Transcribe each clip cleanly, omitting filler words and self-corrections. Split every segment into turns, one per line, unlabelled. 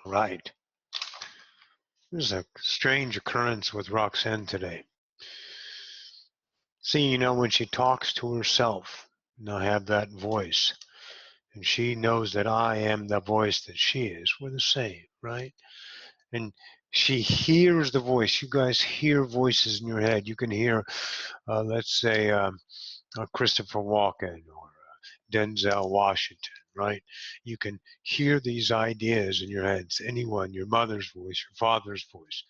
Right. There's a strange occurrence with Roxanne today. See, when she talks to herself, and I have that voice, and she knows that I am the voice that she is, we're the same, right? And she hears the voice. You guys hear voices in your head. You can hear, let's say, Christopher Walken or Denzel Washington, right? You can hear these ideas in your heads. Anyone, your mother's voice, your father's voice,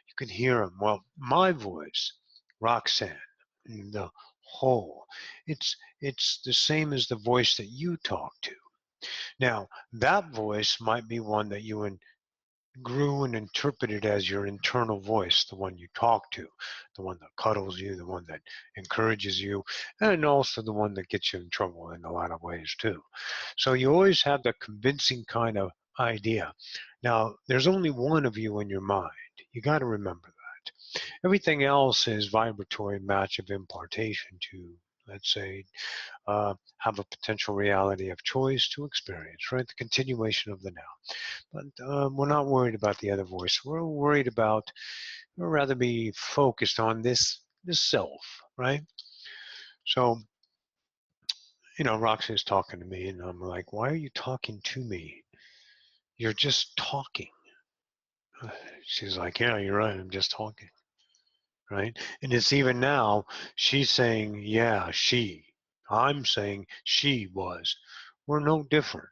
you can hear them. Well, my voice, Roxanne, the whole, it's the same as the voice that you talk to. Now, that voice might be one that you grew and interpreted as your internal voice, the one you talk to, the one that cuddles you, the one that encourages you, and also the one that gets you in trouble in a lot of ways too. So you always have the convincing kind of idea. Now, there's only one of you in your mind. You got to remember that. Everything else is vibratory match of impartation to, let's say, have a potential reality of choice to experience, right? The continuation of the now. But we're not worried about the other voice. We're worried about, we'd rather be focused on this self, right? So, Roxy is talking to me, and I'm like, why are you talking to me? You're just talking. She's like, yeah, you're right. I'm just talking, right? And it's even now, she's saying, yeah, she. I'm saying she was. We're no different.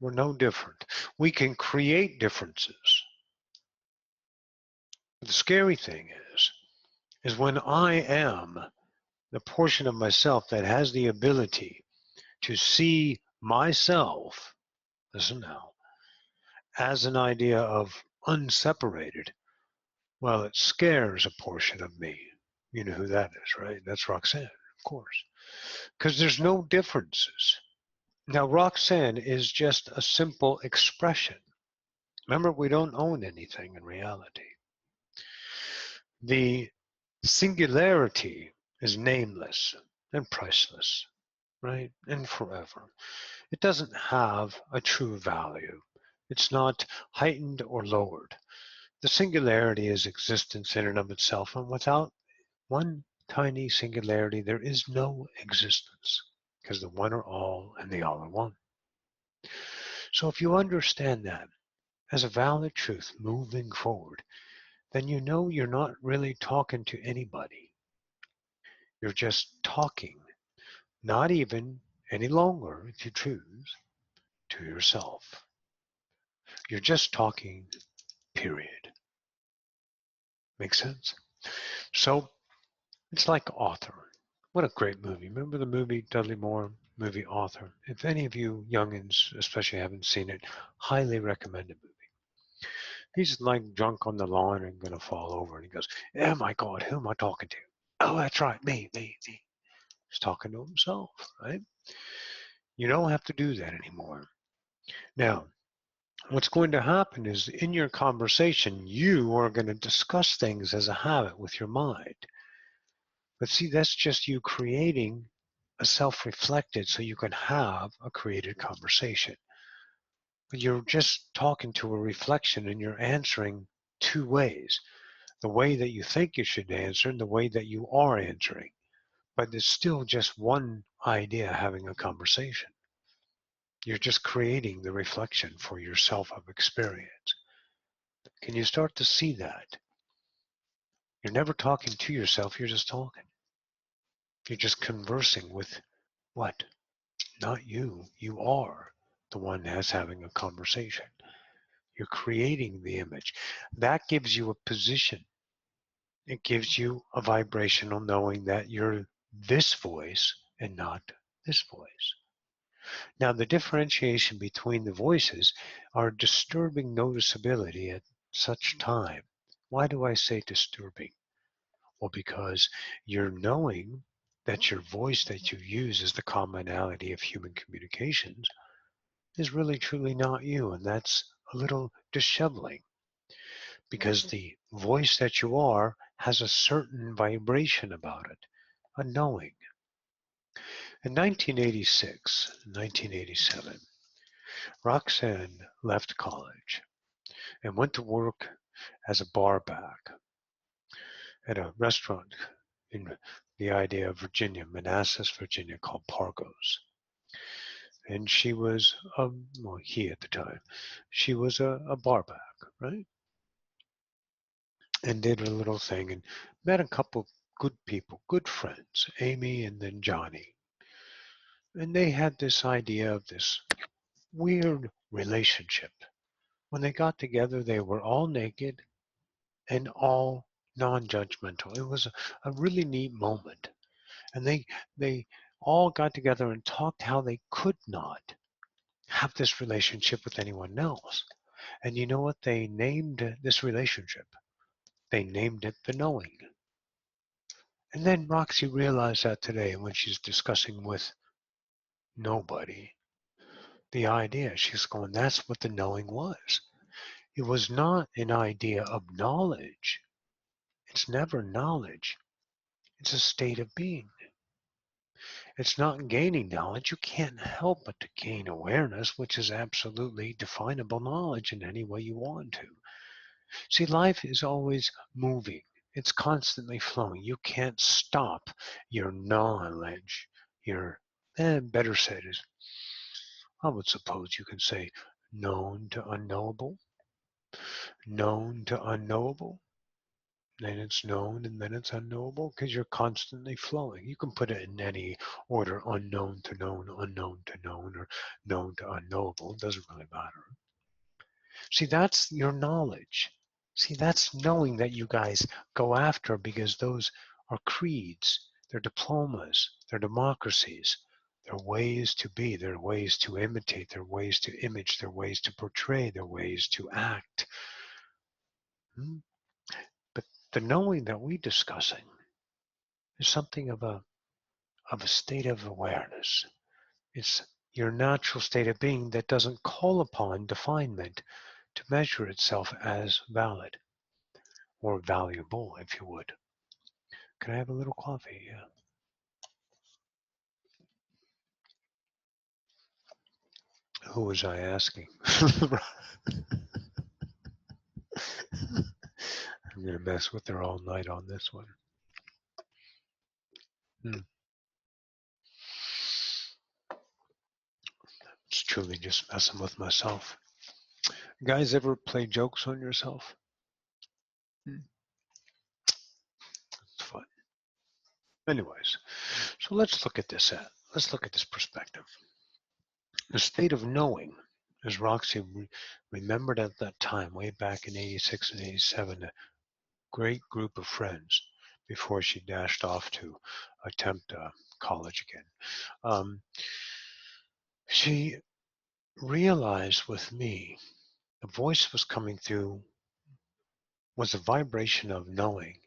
We're no different. We can create differences. The scary thing is when I am the portion of myself that has the ability to see myself, listen now, as an idea of unseparated, well, it scares a portion of me. You know who that is, right? That's Roxanne, of course. Because there's no differences. Now, Roxanne is just a simple expression. Remember, we don't own anything in reality. The singularity is nameless and priceless, right? And forever. It doesn't have a true value. It's not heightened or lowered. The singularity is existence in and of itself, and without one tiny singularity, there is no existence, because the one are all and the all are one. So if you understand that as a valid truth moving forward, then you know you're not really talking to anybody. You're just talking, not even any longer, if you choose, to yourself. You're just talking, period. Make sense? So it's like Author. What a great movie. Remember the movie Dudley Moore, movie Author? If any of you youngins especially haven't seen it, highly recommend the movie. He's like drunk on the lawn and going to fall over. And he goes, oh my God, who am I talking to? Oh, that's right, me. He's talking to himself, right? You don't have to do that anymore. Now, what's going to happen is in your conversation, you are going to discuss things as a habit with your mind. But see, that's just you creating a self-reflected so you can have a created conversation. But you're just talking to a reflection and you're answering two ways. The way that you think you should answer and the way that you are answering. But it's still just one idea having a conversation. You're just creating the reflection for yourself of experience. Can you start to see that? You're never talking to yourself, you're just talking. You're just conversing with what? Not you. You are the one that's having a conversation. You're creating the image. That gives you a position. It gives you a vibrational knowing that you're this voice and not this voice. Now, the differentiation between the voices are disturbing noticeability at such time. Why do I say disturbing? Well, because you're knowing that your voice that you use as the commonality of human communications is really truly not you, and that's a little disheveling because the voice that you are has a certain vibration about it, a knowing. In 1986, 1987, Roxanne left college and went to work as a barback at a restaurant in the idea of Virginia, Manassas, Virginia, called Pargo's. And she was, well, he at the time, she was a barback, right? And did her little thing and met a couple good people, good friends, Amy and then Johnny. And they had this idea of this weird relationship. When they got together, they were all naked and all non-judgmental. It was a really neat moment. And they all got together and talked how they could not have this relationship with anyone else. And you know what they named this relationship? They named it the knowing. And then Roxy realized that today when she's discussing with nobody the idea. She's going, that's what the knowing was. It was not an idea of knowledge. It's never knowledge. It's a state of being. It's not gaining knowledge. You can't help but to gain awareness, which is absolutely definable knowledge in any way you want to. See, life is always moving. It's constantly flowing. You can't stop your knowledge. Your, better said is, I would suppose you can say known to unknowable, known to unknowable, then it's known and then it's unknowable because you're constantly flowing. You can put it in any order, unknown to known, unknown to known, or known to unknowable. It doesn't really matter. See, that's your knowledge. See, that's knowing that you guys go after because those are creeds, they're diplomas, they're democracies. They're ways to be, they're ways to imitate, they're ways to image, they're ways to portray, they're ways to act. Hmm? But the knowing that we're discussing is something of a state of awareness. It's your natural state of being that doesn't call upon definement to measure itself as valid or valuable, if you would. Can I have a little coffee? Yeah. Who was I asking? I'm going to mess with her all night on this one. Hmm. It's truly just messing with myself. You guys ever play jokes on yourself? Hmm. It's fun. Anyways, so let's look at this. Let's look at this perspective. The state of knowing, as Roxy remembered at that time, way back in '86 and '87, a great group of friends before she dashed off to attempt college again. Um, she realized with me, the voice was coming through was a vibration of knowing,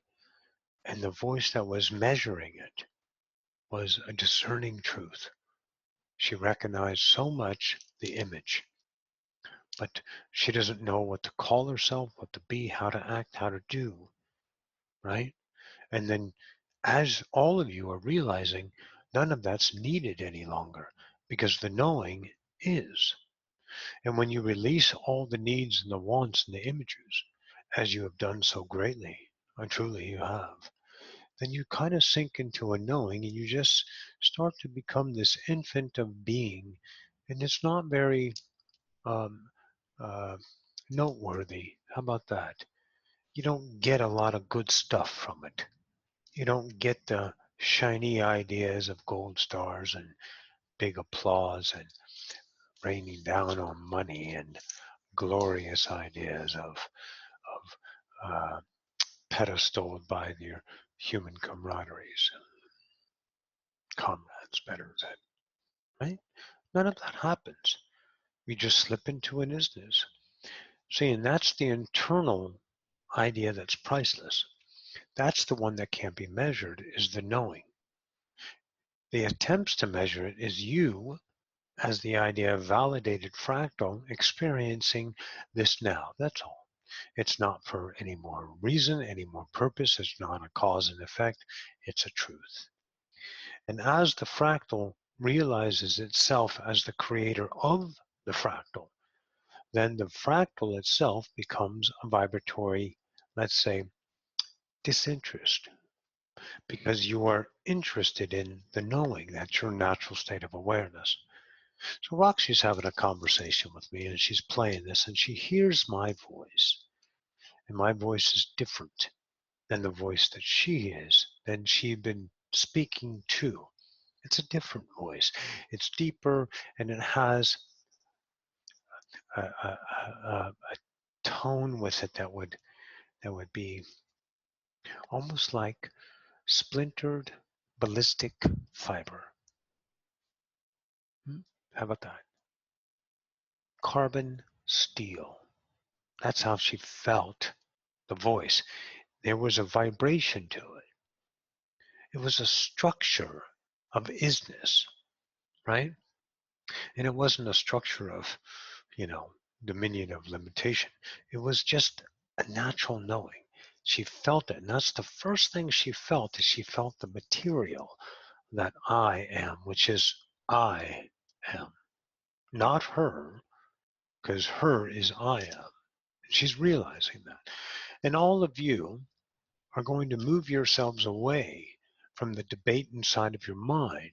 and the voice that was measuring it was a discerning truth. She recognized so much the image, but she doesn't know what to call herself, what to be, how to act, how to do, right? And then as all of you are realizing, none of that's needed any longer because the knowing is. And when you release all the needs and the wants and the images, as you have done so greatly, and truly you have, then you kind of sink into a knowing and you just start to become this infant of being. And it's not very um, uh, noteworthy. How about that? You don't get a lot of good stuff from it. You don't get the shiny ideas of gold stars and big applause and raining down on money and glorious ideas of pedestaled by your human camaraderies, comrades, better said, right? None of that happens. You just slip into an isness. See, and that's the internal idea that's priceless. That's the one that can't be measured, is the knowing. The attempts to measure it is you as the idea of validated fractal experiencing this now. That's all. It's not for any more reason, any more purpose. It's not a cause and effect. It's a truth. And as the fractal realizes itself as the creator of the fractal, then the fractal itself becomes a vibratory, let's say, disinterest, because you are interested in the knowing. That's your natural state of awareness. So Roxy's having a conversation with me, and she's playing this, and she hears my voice, and my voice is different than the voice that she is, than she'd been speaking to. It's a different voice. It's deeper, and it has a tone with it that would be almost like splintered ballistic fiber. How about that? Carbon steel. That's how she felt the voice. There was a vibration to it. It was a structure of isness, right? And it wasn't a structure of, dominion of limitation. It was just a natural knowing. She felt it, and that's the first thing she felt, is she felt the material that I am, which is I am. Not her, because her is I am. She's realizing that. And all of you are going to move yourselves away from the debate inside of your mind.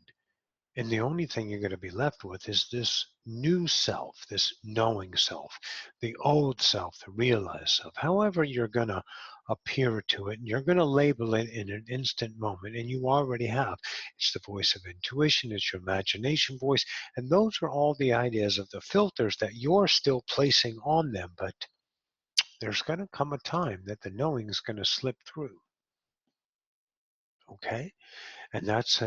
And the only thing you're going to be left with is this new self, this knowing self, the old self, the realized self. However you're going to appear to it, and you're going to label it in an instant moment, and you already have. It's the voice of intuition, it's your imagination voice, and those are all the ideas of the filters that you're still placing on them. But there's going to come a time that the knowing is going to slip through. Okay? And that's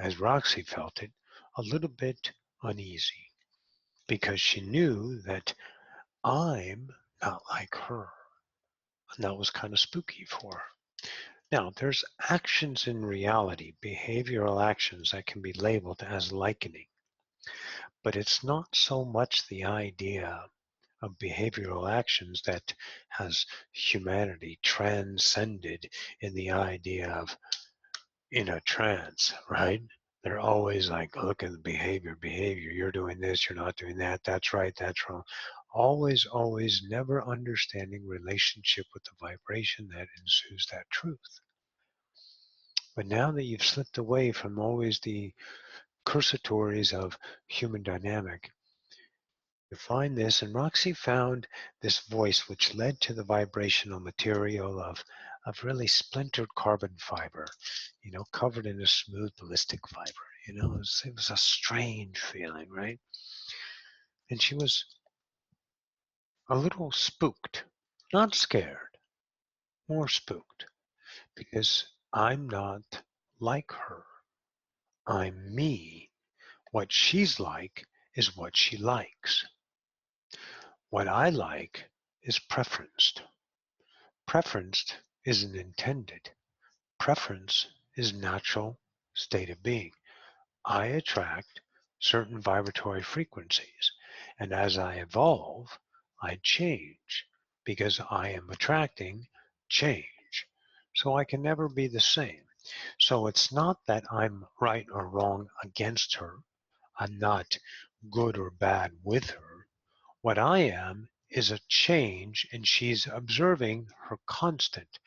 as Roxy felt it, a little bit uneasy, because she knew that I'm not like her. And that was kind of spooky for her. Now, there's actions in reality, behavioral actions that can be labeled as likening, but it's not so much the idea of behavioral actions that has humanity transcended in the idea of in a trance, right? They're always like, look at the behavior. You're doing this, you're not doing that. That's right, that's wrong. Always, never understanding relationship with the vibration that ensues that truth. But now that you've slipped away from always the cursatories of human dynamic, you find this, and Roxy found this voice which led to the vibrational material of really splintered carbon fiber, covered in a smooth ballistic fiber. It was a strange feeling, right? And she was a little spooked, not scared, more spooked, because I'm not like her. I'm me. What she's like is what she likes. What I like is preferenced. Preferenced isn't intended. Preference is natural state of being. I attract certain vibratory frequencies, and as I evolve, I change because I am attracting change. So I can never be the same. So it's not that I'm right or wrong against her. I'm not good or bad with her. What I am is a change, and she's observing her constant.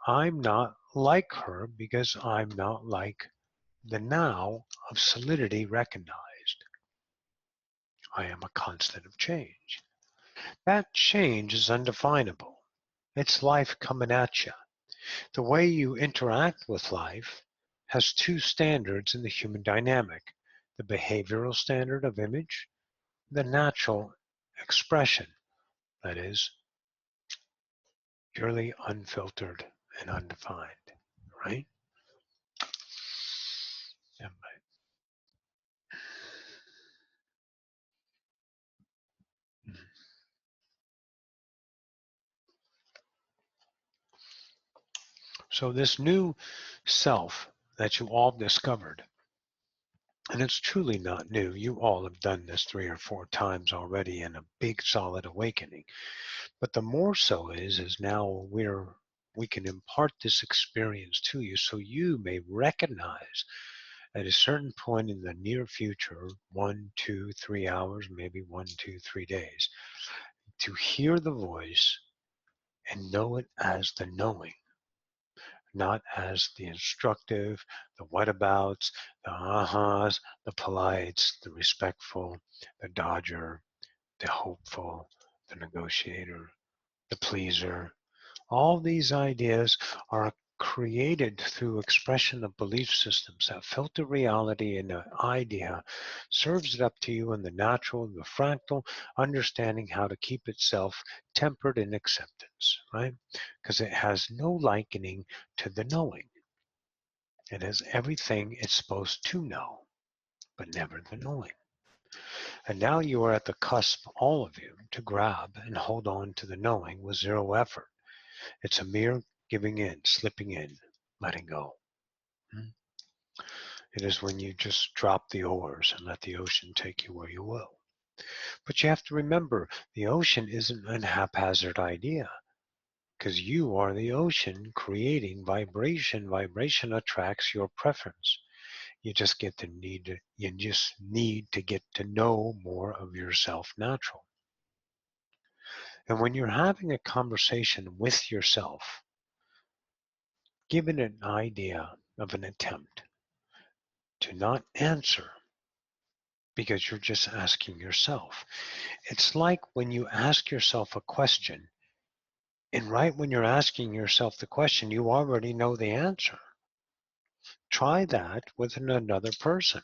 I'm not like her because I'm not like the now of solidity recognized. I am a constant of change. That change is undefinable. It's life coming at you. The way you interact with life has two standards in the human dynamic: the behavioral standard of image, the natural expression, that is, purely unfiltered and undefined, right? Yeah. So this new self that you all discovered, and it's truly not new. You all have done this 3 or 4 times already in a big solid awakening. But the more so is now we can impart this experience to you so you may recognize at a certain point in the near future, 1, 2, 3 hours, maybe 1, 2, 3 days, to hear the voice and know it as the knowing, not as the instructive, the whatabouts, the ahas, the polites, the respectful, the dodger, the hopeful, the negotiator, the pleaser. All these ideas are created through expression of belief systems that filter reality, and the idea serves it up to you in the natural, the fractal, understanding how to keep itself tempered in acceptance, right? Because it has no likening to the knowing. It has everything it's supposed to know, but never the knowing. And now you are at the cusp, all of you, to grab and hold on to the knowing with zero effort. It's a mere giving in, slipping in, letting go. It is when you just drop the oars and let the ocean take you where you will. But you have to remember, the ocean isn't an haphazard idea, because you are the ocean creating vibration. Vibration attracts your preference. You just need to get to know more of yourself natural. And when you're having a conversation with yourself, give it an idea of an attempt to not answer, because you're just asking yourself. It's like when you ask yourself a question, and right when you're asking yourself the question, you already know the answer. Try that with another person.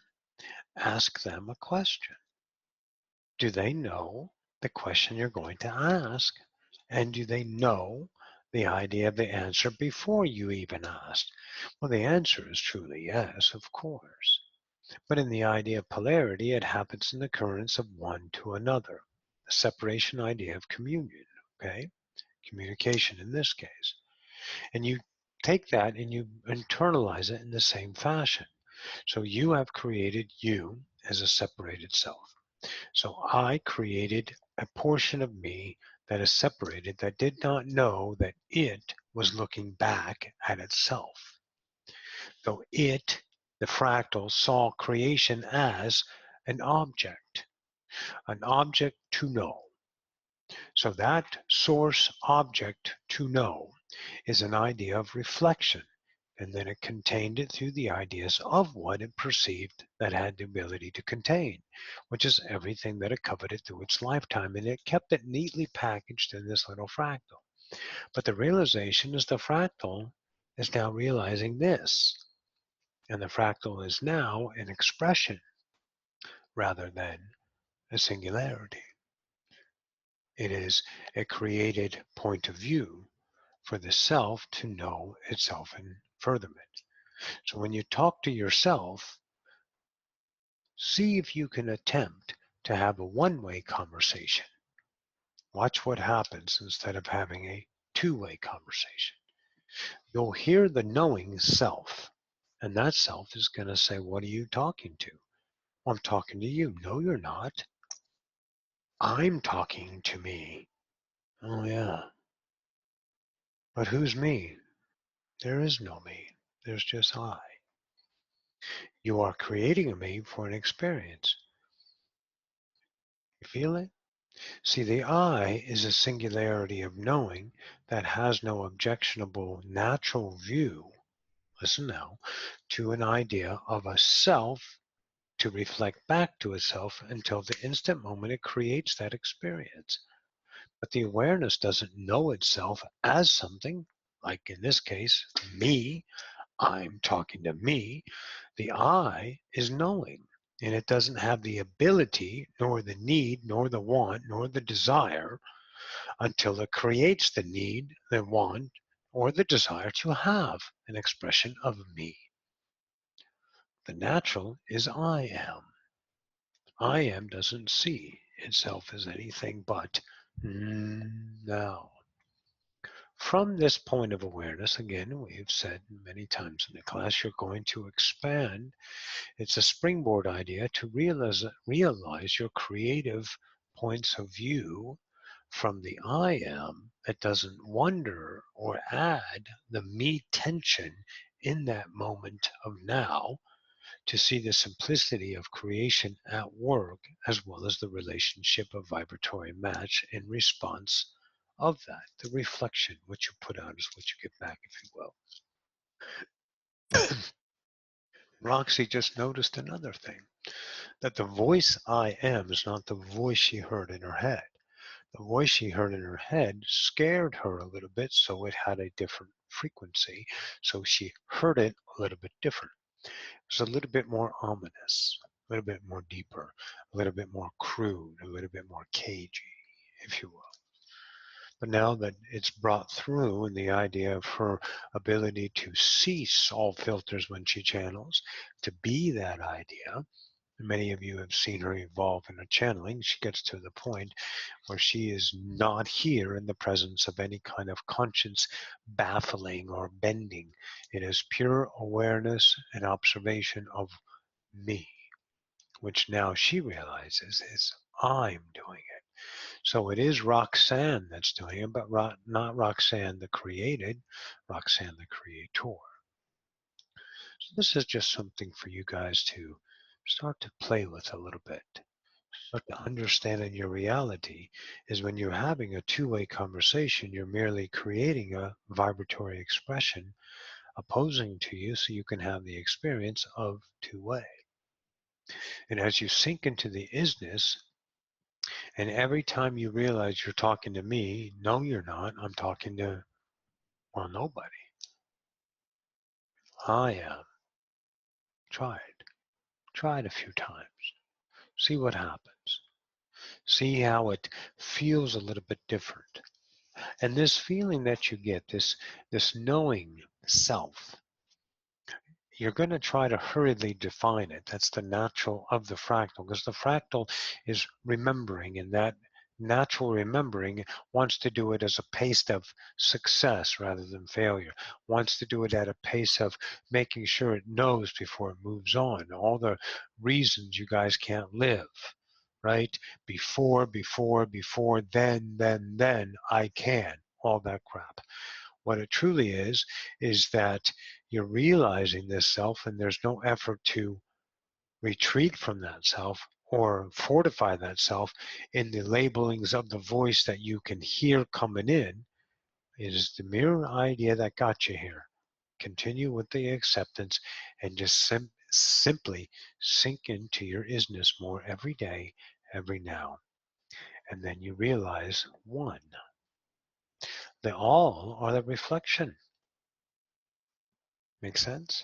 Ask them a question. Do they know the question you're going to ask? And do they know the idea of the answer before you even asked? Well, the answer is truly yes, of course. But in the idea of polarity, it happens in the occurrence of one to another. The separation idea of communion, okay? Communication in this case. And you take that and you internalize it in the same fashion. So you have created you as a separated self. So I created a portion of me that is separated, that did not know that it was looking back at itself. So it, the fractal, saw creation as an object to know. So that source object to know is an idea of reflection. And then it contained it through the ideas of what it perceived that had the ability to contain, which is everything that it coveted through its lifetime. And it kept it neatly packaged in this little fractal. But the realization is the fractal is now realizing this. And the fractal is now an expression rather than a singularity. It is a created point of view for the self to know itself in furtherment. So when you talk to yourself, see if you can attempt to have a one-way conversation. Watch what happens instead of having a two-way conversation. You'll hear the knowing self, and that self is going to say, what are you talking to? Well, I'm talking to you. No, you're not. I'm talking to me. Oh, yeah. But who's me? There is no me. There's just I. You are creating a me for an experience. You feel it? See, the I is a singularity of knowing that has no objectionable natural view, listen now, to an idea of a self to reflect back to itself until the instant moment it creates that experience. But the awareness doesn't know itself as something, like in this case, me. I'm talking to me. The I is knowing, and it doesn't have the ability, nor the need, nor the want, nor the desire until it creates the need, the want, or the desire to have an expression of me. The natural is I am. I am doesn't see itself as anything but now. From this point of awareness, again, we've said many times in the class, you're going to expand. It's a springboard idea to realize your creative points of view from the I am that doesn't wonder or add the me tension in that moment of now to see the simplicity of creation at work, as well as the relationship of vibratory match in response of that. The reflection, what you put out is what you get back, if you will. Roxy just noticed another thing, that the voice I am is not the voice she heard in her head. The voice she heard in her head scared her a little bit, so it had a different frequency. So she heard it a little bit different. It was a little bit more ominous, a little bit more deeper, a little bit more crude, a little bit more cagey, if you will. But now that it's brought through in the idea of her ability to cease all filters when she channels, to be that idea, many of you have seen her evolve in a channeling. She gets to the point where she is not here in the presence of any kind of conscience baffling or bending. It is pure awareness and observation of me, which now she realizes is I'm doing it. So it is Roxanne that's doing it, but not Roxanne the created, Roxanne the creator. So this is just something for you guys to start to play with a little bit. But to understand in your reality is when you're having a two-way conversation, you're merely creating a vibratory expression opposing to you so you can have the experience of two-way. And as you sink into the isness, and every time you realize you're talking to me, no, you're not. I'm talking to, well, nobody. I am. Try it. Try it a few times. See what happens. See how it feels a little bit different. And this feeling that you get, this knowing self, you're going to try to hurriedly define it. That's the natural of the fractal, because the fractal is remembering, and that natural remembering wants to do it as a pace of success rather than failure, wants to do it at a pace of making sure it knows before it moves on. All the reasons you guys can't live, right? Before, then, I can. All that crap. What it truly is that you're realizing this self and there's no effort to retreat from that self or fortify that self in the labelings of the voice that you can hear coming in. It is the mere idea that got you here. Continue with the acceptance and just simply sink into your isness more every day, every now. And then you realize, one, they all are the reflection. Make sense?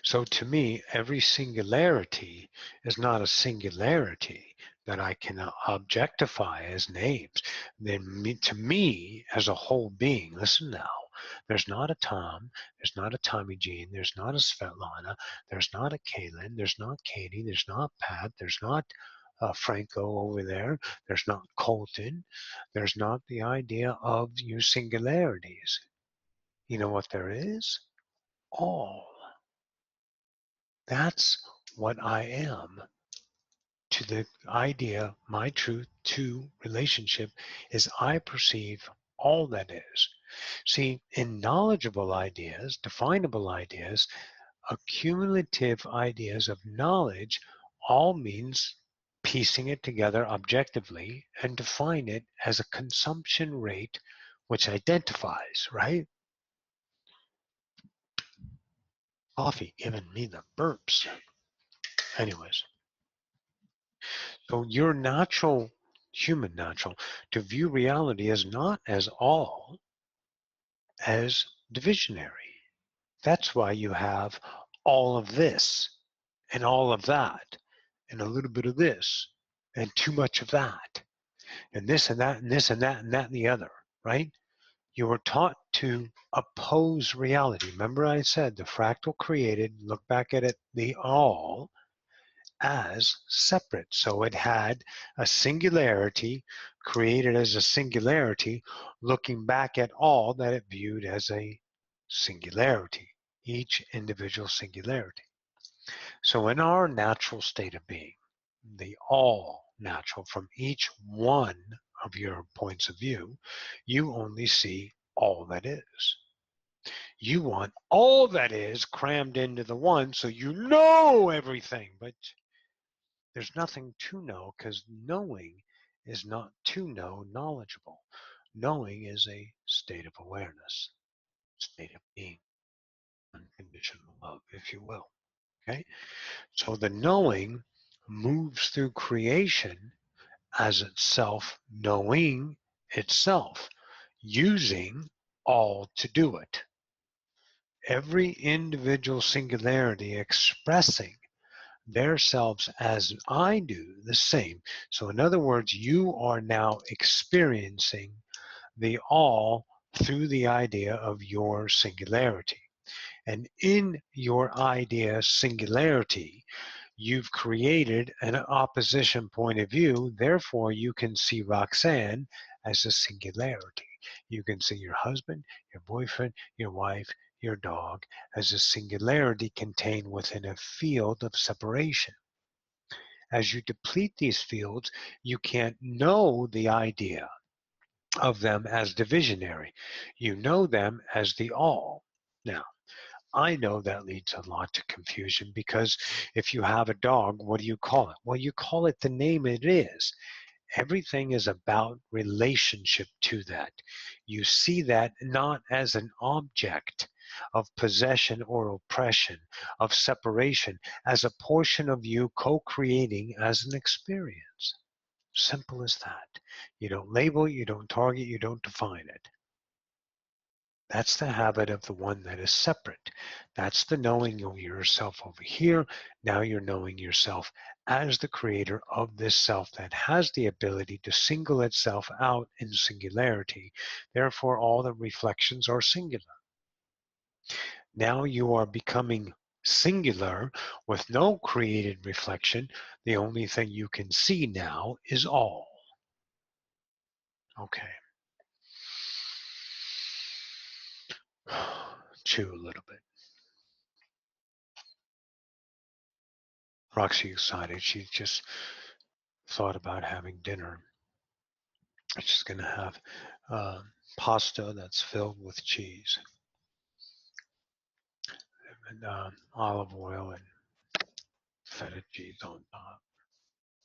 So to me, every singularity is not a singularity that I can objectify as names. Then to me, as a whole being, listen now, there's not a Tom, there's not a Tommy Jean, there's not a Svetlana, there's not a Kaylin, there's not Katie, there's not Pat, there's not Franco over there, there's not Colton, there's not the idea of you singularities. You know what there is? All. That's what I am. To the idea, my truth to relationship is I perceive all that is. See, in knowledgeable ideas, definable ideas, accumulative ideas of knowledge, all means piecing it together objectively and define it as a consumption rate which identifies, right? Coffee giving me the burps. Anyways. So your natural, human natural, to view reality as not as all, as divisionary. That's why you have all of this and all of that and a little bit of this and too much of that and this and that and this and that and that and the other, right? You were taught to oppose reality. Remember I said the fractal created, look back at it, the all, as separate. So it had a singularity created as a singularity, looking back at all that it viewed as a singularity, each individual singularity. So in our natural state of being, the all natural from each one of your points of view, you only see all that is. You want all that is crammed into the one so you know everything, but there's nothing to know because knowing is not to know knowledgeable. Knowing is a state of awareness, state of being, unconditional love, if you will. Okay? So the knowing moves through creation as itself knowing itself, using all to do it. Every individual singularity expressing their selves as I do the same. So in other words, you are now experiencing the all through the idea of your singularity. And in your idea singularity, you've created an opposition point of view. Therefore, you can see Roxanne as a singularity. You can see your husband, your boyfriend, your wife, your dog as a singularity contained within a field of separation. As you deplete these fields, you can't know the idea of them as divisionary. You know them as the all. Now, I know that leads a lot to confusion because if you have a dog, what do you call it? Well, you call it the name it is. Everything is about relationship to that. You see that not as an object of possession or oppression, of separation, as a portion of you co-creating as an experience. Simple as that. You don't label it, you don't target, you don't define it. That's the habit of the one that is separate. That's the knowing of yourself over here. Now you're knowing yourself as the creator of this self that has the ability to single itself out in singularity. Therefore, all the reflections are singular. Now you are becoming singular with no created reflection. The only thing you can see now is all. Okay. Chew a little bit. Roxy excited. She just thought about having dinner. She's going to have pasta that's filled with cheese and olive oil and feta cheese on top.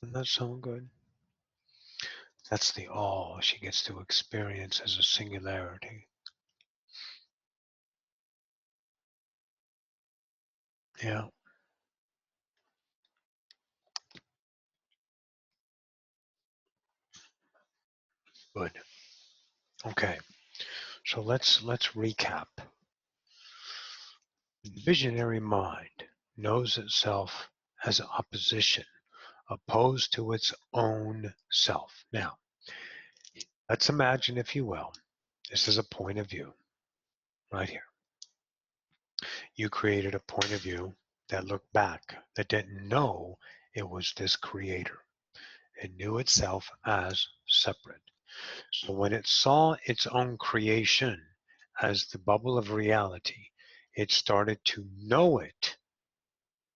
Doesn't that sound good? That's the all she gets to experience as a singularity. Yeah, good. Okay, so let's recap. The visionary mind knows itself as opposition, opposed to its own self. Now, let's imagine, if you will, this is a point of view right here. You created a point of view that looked back, that didn't know it was this creator. It knew itself as separate. So when it saw its own creation as the bubble of reality, it started to know it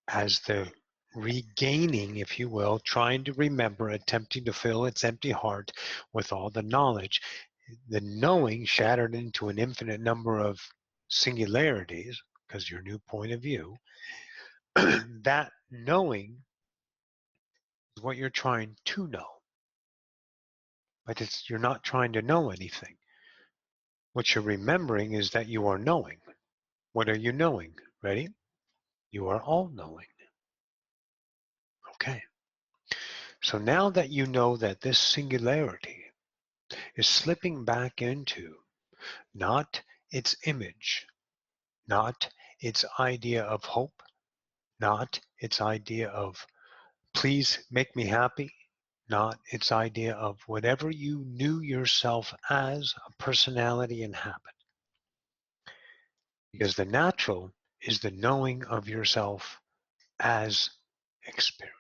as the regaining, if you will, trying to remember, attempting to fill its empty heart with all the knowledge. The knowing shattered into an infinite number of singularities, because your new point of view, that knowing is what you're trying to know. But you're not trying to know anything. What you're remembering is that you are knowing. What are you knowing? Ready? You are all knowing. Okay. So now that you know that this singularity is slipping back into not its image, not its idea of hope, not its idea of please make me happy, not its idea of whatever you knew yourself as a personality and habit. Because the natural is the knowing of yourself as experience,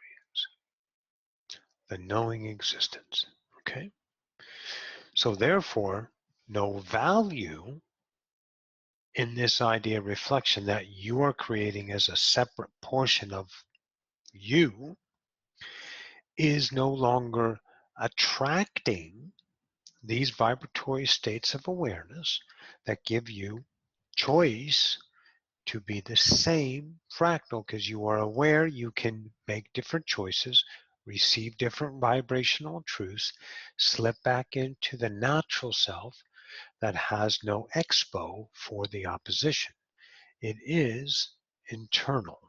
the knowing existence. Okay? So therefore, no value in this idea of reflection that you are creating as a separate portion of you is no longer attracting these vibratory states of awareness that give you choice to be the same fractal, because you are aware you can make different choices, receive different vibrational truths, slip back into the natural self that has no expo for the opposition. It is internal.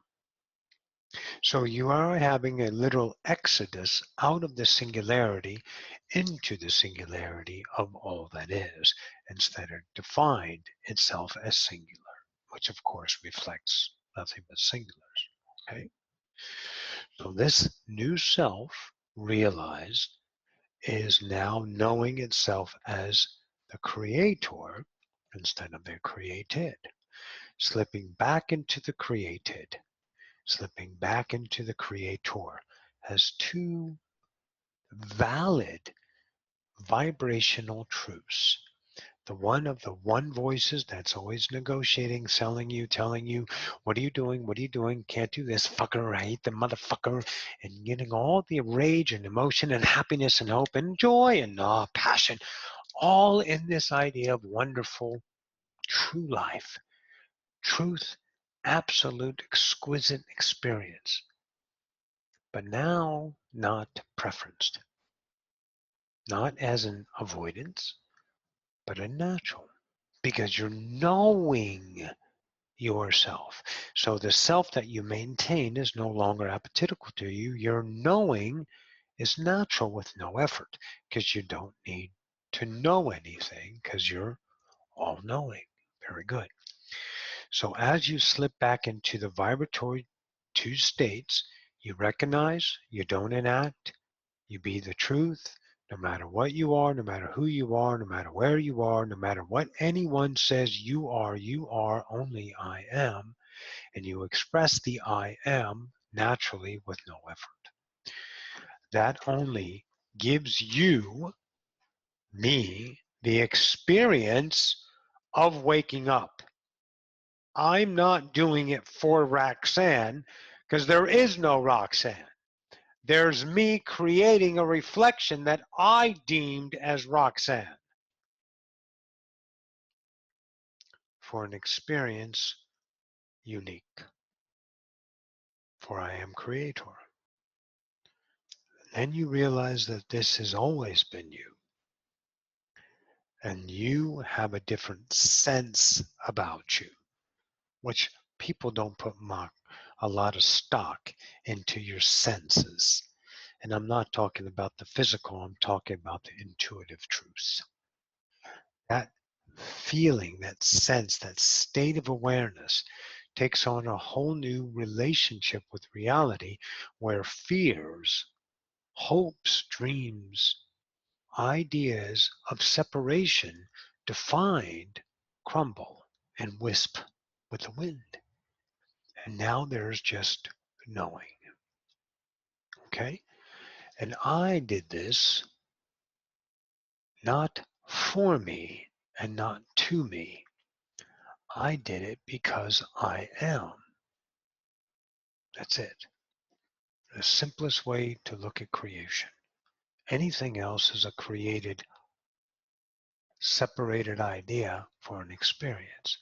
So you are having a literal exodus out of the singularity into the singularity of all that is, instead of defined itself as singular, which of course reflects nothing but singulars. Okay? So this new self realized is now knowing itself as the creator instead of the created, slipping back into the created, slipping back into the creator, has two valid vibrational truths. The one of the one voices that's always negotiating, selling you, telling you, what are you doing? What are you doing? Can't do this, fucker. I hate the motherfucker. And getting all the rage and emotion and happiness and hope and joy and passion, all in this idea of wonderful, true life, truth, absolute, exquisite experience. But now, not preferenced, not as an avoidance, but a natural, because you're knowing yourself. So the self that you maintain is no longer appetical to you. Your knowing is natural with no effort, because you don't need to know anything, because you're all knowing. Very good. So as you slip back into the vibratory two states, you recognize, you don't enact, you be the truth, no matter what you are, no matter who you are, no matter where you are, no matter what anyone says you are only I am, and you express the I am naturally with no effort. That only gives you, me, the experience of waking up. I'm not doing it for Roxanne, because there is no Roxanne. There's me creating a reflection that I deemed as Roxanne for an experience unique, for I am creator. Then you realize that this has always been you, and you have a different sense about you, which people don't put a lot of stock into your senses. And I'm not talking about the physical, I'm talking about the intuitive truths. That feeling, that sense, that state of awareness takes on a whole new relationship with reality, where fears, hopes, dreams, ideas of separation defined crumble and wisp with the wind. And now there's just knowing. Okay? And I did this not for me and not to me. I did it because I am. That's it. The simplest way to look at creation. Anything else is a created, separated idea for an experience.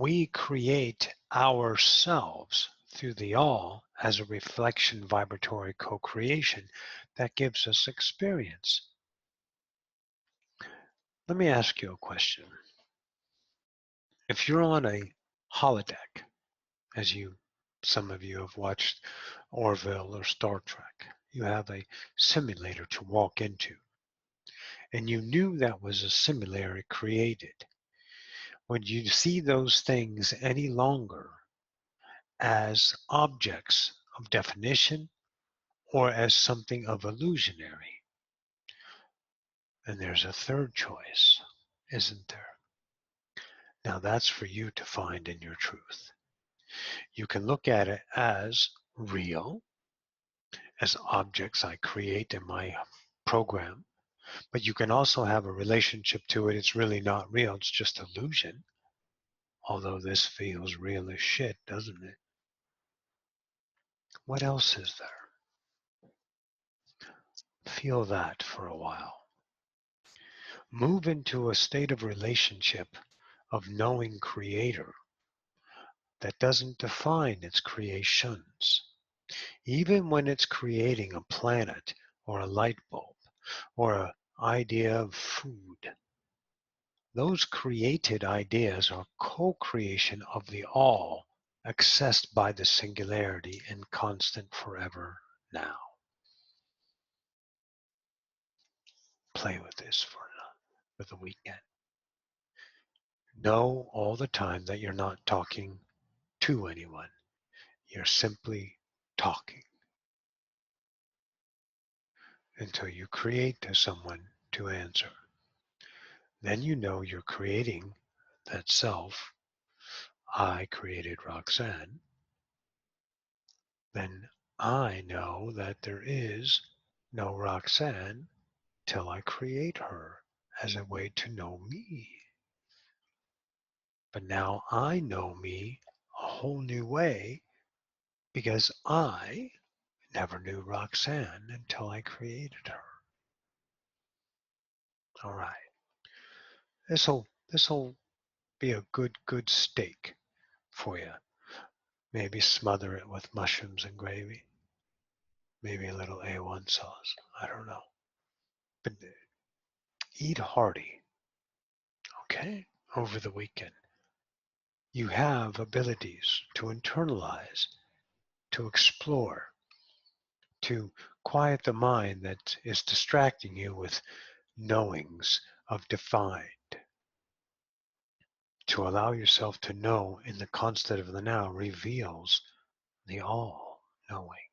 We create ourselves through the all as a reflection vibratory co-creation that gives us experience. Let me ask you a question. If you're on a holodeck, as some of you have watched Orville or Star Trek, you have a simulator to walk into, and you knew that was a simulator created. Would you see those things any longer as objects of definition or as something of illusionary? And there's a third choice, isn't there? Now that's for you to find in your truth. You can look at it as real, as objects I create in my program, but you can also have a relationship to it. It's really not real, it's just illusion. Although this feels real as shit, doesn't it? What else is there? Feel that for a while. Move into a state of relationship of knowing Creator that doesn't define its creations. Even when it's creating a planet or a light bulb or an idea of food, those created ideas are co-creation of the all, accessed by the singularity and constant forever now. Play with this for the weekend. Know all the time that you're not talking to anyone. You're simply talking until you create someone to answer. Then you know you're creating that self. I created Roxanne. Then I know that there is no Roxanne till I create her as a way to know me. But now I know me a whole new way because I never knew Roxanne until I created her. All right. This'll be a good steak for you. Maybe smother it with mushrooms and gravy. Maybe a little A1 sauce. I don't know. But eat hearty, okay? Over the weekend. You have abilities to internalize, to explore, to quiet the mind that is distracting you with knowings of defined, to allow yourself to know in the constant of the now reveals the all knowing.